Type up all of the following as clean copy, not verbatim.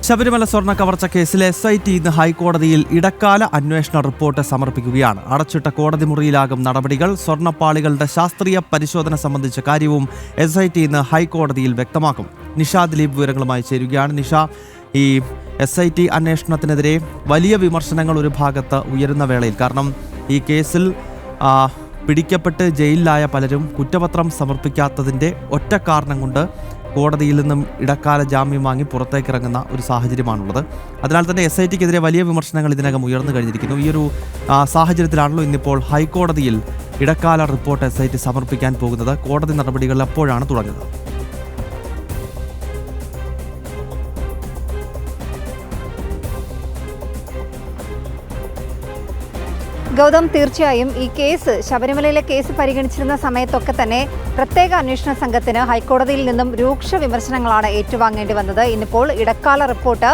ശബരിമല സ്വർണ്ണ കവർച്ച കേസിലെ SIT ഇന്ന് ഹൈക്കോടതിയിൽ ഇടക്കാല അന്വേഷണ റിപ്പോർട്ട് സമർപ്പിക്കുകയാണ്. അടച്ചിട്ട കോടതി മുറിയിലാകും നടപടികൾ. സ്വർണ്ണപ്പാളികളുടെ ശാസ്ത്രീയ പരിശോധന സംബന്ധിച്ച കാര്യവും SIT ഇന്ന് ഹൈക്കോടതിയിൽ വ്യക്തമാക്കും. നിഷ ദിലീപ് വിവരങ്ങളുമായി ചേരുകയാണ്. നിഷ, ഈ SIT അന്വേഷണത്തിനെതിരെ വലിയ വിമർശനങ്ങൾ ഒരു ഭാഗത്ത് ഉയരുന്ന വേളയിൽ, കാരണം ഈ കേസിൽ പിടിക്കപ്പെട്ട് ജയിലിലായ പലരും കുറ്റപത്രം സമർപ്പിക്കാത്തതിൻ്റെ ഒറ്റ കാരണം കൊണ്ട് കോടതിയിൽ നിന്നും ഇടക്കാല ജാമ്യം വാങ്ങി പുറത്തേക്കിറങ്ങുന്ന ഒരു സാഹചര്യമാണുള്ളത്. അതിനാൽ തന്നെ SITക്കെതിരെ വലിയ വിമർശനങ്ങൾ ഇതിനകം ഉയർന്നു കഴിഞ്ഞിരിക്കുന്നു. ഈ ഒരു സാഹചര്യത്തിലാണല്ലോ ഇന്നിപ്പോൾ ഹൈക്കോടതിയിൽ ഇടക്കാല റിപ്പോർട്ട് SIT സമർപ്പിക്കാൻ പോകുന്നത്. കോടതി നടപടികൾ എപ്പോഴാണ് തുടങ്ങുന്നത്? ഗൗതം, തീർച്ചയായും ഈ കേസ്, ശബരിമലയിലെ കേസ് പരിഗണിച്ചിരുന്ന സമയത്തൊക്കെ തന്നെ പ്രത്യേക അന്വേഷണ സംഘത്തിന് ഹൈക്കോടതിയിൽ നിന്നും രൂക്ഷ വിമർശനങ്ങളാണ് ഏറ്റുവാങ്ങേണ്ടി വന്നത്. ഇന്നിപ്പോൾ ഇടക്കാല റിപ്പോർട്ട്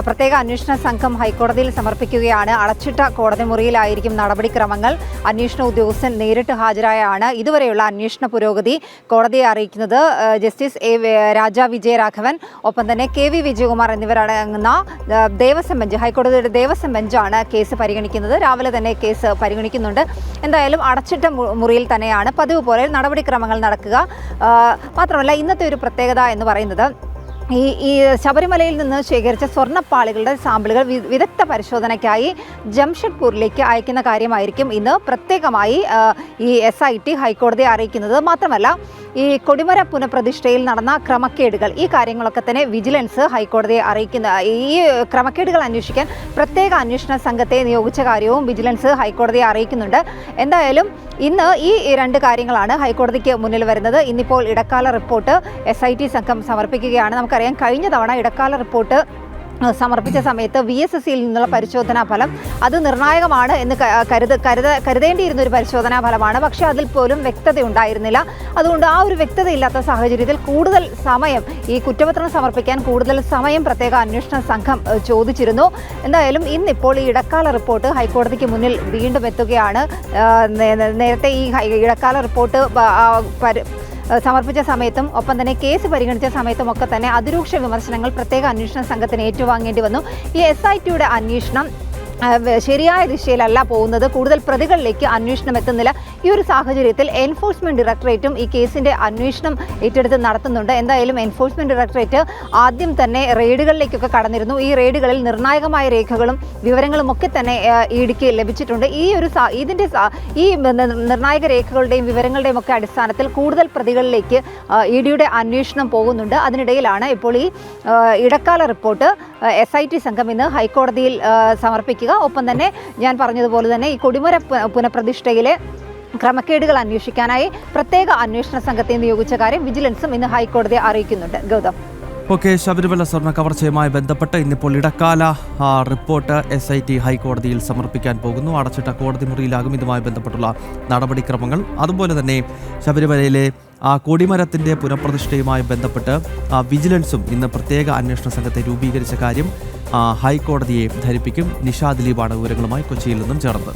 പ്രത്യേക അന്വേഷണ സംഘം ഹൈക്കോടതിയിൽ സമർപ്പിക്കുകയാണ്. അടച്ചിട്ട കോടതി മുറിയിലായിരിക്കും നടപടിക്രമങ്ങൾ. അന്വേഷണ ഉദ്യോഗസ്ഥൻ നേരിട്ട് ഹാജരായാണ് ഇതുവരെയുള്ള അന്വേഷണ പുരോഗതി കോടതിയെ അറിയിക്കുന്നത്. ജസ്റ്റിസ് രാജ വിജയരാഘവൻ, ഒപ്പം തന്നെ KV വിജയകുമാർ എന്നിവരടങ്ങുന്ന ദേവസ്വം ബെഞ്ച്, ഹൈക്കോടതിയുടെ ദേവസ്വം ബെഞ്ചാണ് കേസ് പരിഗണിക്കുന്നത്. രാവിലെ തന്നെ കേസ് പരിഗണിക്കുന്നുണ്ട്. എന്തായാലും അടച്ചിട്ട മുറിയിൽ തന്നെയാണ് പതിവ് പോലെ നടപടിക്രമങ്ങൾ നടക്കുക. മാത്രമല്ല, ഇന്നത്തെ ഒരു പ്രത്യേകത എന്ന് പറയുന്നത് ഈ ശബരിമലയിൽ നിന്ന് ശേഖരിച്ച സ്വർണ്ണപ്പാളികളുടെ സാമ്പിളുകൾ വിദഗ്ധ പരിശോധനയ്ക്കായി ജംഷഡ്പൂരിലേക്ക് അയക്കുന്ന കാര്യമായിരിക്കും ഇന്ന് പ്രത്യേകമായി ഈ SIT ഹൈക്കോടതിയെ അറിയിക്കുന്നത്. മാത്രമല്ല, ഈ കൊടിമര പുനഃപ്രതിഷ്ഠയിൽ നടന്ന ക്രമക്കേടുകൾ, ഈ കാര്യങ്ങളൊക്കെ തന്നെ വിജിലൻസ് ഹൈക്കോടതിയെ അറിയിക്കുന്ന, ഈ ക്രമക്കേടുകൾ അന്വേഷിക്കാൻ പ്രത്യേക അന്വേഷണ സംഘത്തെ നിയോഗിച്ച കാര്യവും വിജിലൻസ് ഹൈക്കോടതിയെ അറിയിക്കുന്നുണ്ട്. എന്തായാലും ഇന്ന് ഈ രണ്ട് കാര്യങ്ങളാണ് ഹൈക്കോടതിക്ക് മുന്നിൽ വരുന്നത്. ഇന്നിപ്പോൾ ഇടക്കാല റിപ്പോർട്ട് SIT സംഘം സമർപ്പിക്കുകയാണ്. നമുക്കറിയാം, കഴിഞ്ഞ തവണ ഇടക്കാല റിപ്പോർട്ട് സമർപ്പിച്ച സമയത്ത് VSSയിൽ നിന്നുള്ള പരിശോധനാ ഫലം അത് നിർണായകമാണ് എന്ന് കരുതേണ്ടിയിരുന്ന ഒരു പരിശോധനാ ഫലമാണ്. പക്ഷേ അതിൽ പോലും വ്യക്തത ഉണ്ടായിരുന്നില്ല. അതുകൊണ്ട് ആ ഒരു വ്യക്തതയില്ലാത്ത സാഹചര്യത്തിൽ കൂടുതൽ സമയം, ഈ കുറ്റപത്രം സമർപ്പിക്കാൻ കൂടുതൽ സമയം പ്രത്യേക അന്വേഷണ സംഘം ചോദിച്ചിരുന്നു. എന്തായാലും ഇന്നിപ്പോൾ ഈ ഇടക്കാല റിപ്പോർട്ട് ഹൈക്കോടതിക്ക് മുന്നിൽ വീണ്ടും എത്തുകയാണ്. നേരത്തെ ഈ ഇടക്കാല റിപ്പോർട്ട് സമർപ്പിച്ച സമയത്തും ഒപ്പം തന്നെ കേസ് പരിഗണിച്ച സമയത്തും ഒക്കെ തന്നെ അതിരൂക്ഷ വിമർശനങ്ങൾ പ്രത്യേക അന്വേഷണ സംഘത്തിന് ഏറ്റുവാങ്ങേണ്ടി വന്നു. ഈ SITയുടെ അന്വേഷണം ശരിയായ ദിശയിലല്ല പോകുന്നത്. കൂടുതൽ പ്രതികളിലേക്ക് അന്വേഷണം എത്തുന്നില്ല. ഈ ഒരു സാഹചര്യത്തിൽ എൻഫോഴ്സ്മെന്റ് ഡയറക്ടറേറ്റും ഈ കേസിന്റെ അന്വേഷണം ഏറ്റെടുത്ത് നടത്തുന്നുണ്ട്. എന്തായാലും എൻഫോഴ്സ്മെന്റ് ഡയറക്ടറേറ്റ് ആദ്യം തന്നെ റെയ്ഡുകളിലേക്കൊക്കെ കടന്നിരുന്നു. ഈ റെയ്ഡുകളിൽ നിർണായകമായ രേഖകളും വിവരങ്ങളും ഒക്കെ തന്നെ EDക്ക് ലഭിച്ചിട്ടുണ്ട്. ഈ നിർണായക രേഖകളുടെയും വിവരങ്ങളുടെയും ഒക്കെ അടിസ്ഥാനത്തിൽ കൂടുതൽ പ്രതികളിലേക്ക് EDയുടെ അന്വേഷണം പോകുന്നുണ്ട്. അതിനിടയിലാണ് ഇപ്പോൾ ഈ ഇടക്കാല റിപ്പോർട്ട് SIT സംഘം ഇന്ന് ഹൈക്കോടതിയിൽ സമർപ്പിക്കുക. ഒപ്പം തന്നെ ഞാൻ പറഞ്ഞതുപോലെ തന്നെ ഈ കൊടിമര പുനഃപ്രതിഷ്ഠയിലെ ക്രമക്കേടുകൾ അന്വേഷിക്കാനായി പ്രത്യേക അന്വേഷണ സംഘത്തെ നിയോഗിച്ച കാര്യം വിജിലൻസും ഇന്ന് ഹൈക്കോടതിയെ അറിയിക്കുന്നുണ്ട്. ഗൗതം, ശബരിമല സ്വർണ്ണ കവർച്ചയുമായി ബന്ധപ്പെട്ട് ഇന്നിപ്പോൾ ഇടക്കാല റിപ്പോർട്ട് SIT ഹൈക്കോടതിയിൽ സമർപ്പിക്കാൻ പോകുന്നു. അടച്ചിട്ട കോടതി മുറിയിലാകും ഇതുമായി ബന്ധപ്പെട്ടുള്ള നടപടിക്രമങ്ങൾ. അതുപോലെ തന്നെ ശബരിമലയിലെ കൊടിമരത്തിൻ്റെ പുനഃപ്രതിഷ്ഠയുമായി ബന്ധപ്പെട്ട് വിജിലൻസും ഇന്ന് പ്രത്യേക അന്വേഷണ സംഘത്തെ രൂപീകരിച്ച കാര്യം ഹൈക്കോടതിയെ ധരിപ്പിക്കും. നിഷ ദിലീപാണ് വിവരങ്ങളുമായി കൊച്ചിയിൽ നിന്നും ചേർന്നത്.